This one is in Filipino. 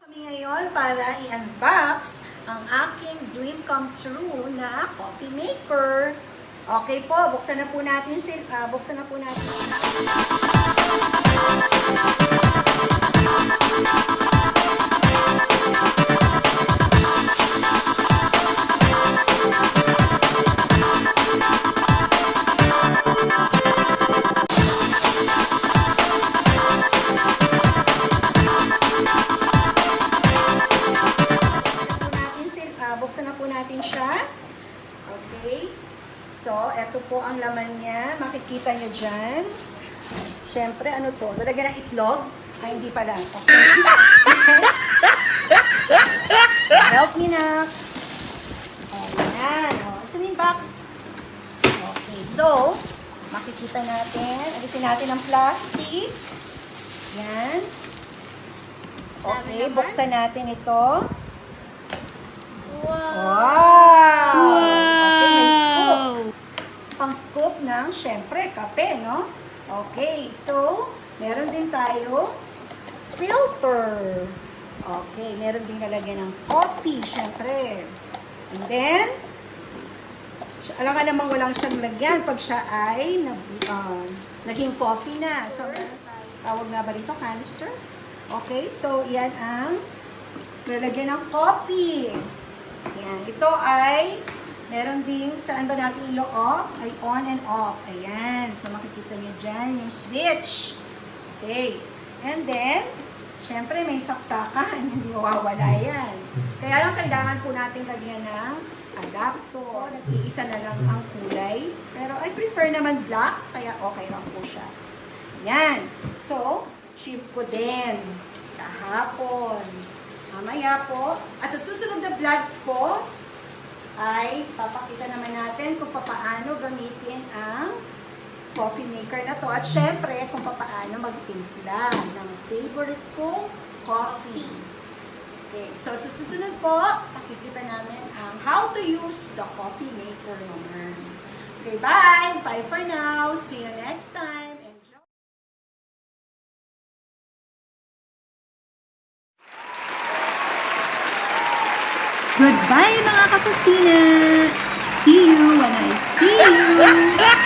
Kami ngayon para i-unbox ang aking dream come true na coffee maker. Okay po, buksan na po natin siya. Okay. So, eto po ang laman niya. Makikita nyo dyan. Siyempre, ano to? Lalagyan ng itlog? Ay, hindi pala. Okay. Next. Help me na. Ayan. O, isa yung box. Okay. So, makikita natin. Alisin natin ang plastic. Yan. Okay. Buksan natin ito. Wow! Okay, may scoop. Pang scoop ng, syempre, kape, no? Okay, so, meron din tayo filter. Okay, meron din nalagyan ng coffee, syempre. And then, alam ka namang walang siyang lagyan pag siya ay naging coffee na. So, tawag nga ba rito? Canister? Okay, so, yan ang lalagyan ng coffee. Ayan. Ito ay, meron din, saan ba natin ilo-off? Ay on and off. Ayan. So, makikita nyo dyan yung switch. Okay. And then, syempre may saksakan. Hindi mawawala yan. Kaya lang kailangan po natin lagyan ng adapter. Nag-iisa na lang ang kulay. Pero I prefer naman black, kaya okay lang po siya. Ayan. So, ship ko din. Kahapon. Mamaya po. At sa susunod na vlog po, ay papakita naman natin kung paano gamitin ang coffee maker na to. At syempre, kung paano magtimpla ng favorite kong coffee. Okay. So, sa susunod po, pakikita namin ang how to use the coffee maker naman. Okay, bye! Bye for now. See you next time. Goodbye mga kakusina! See you when I see you!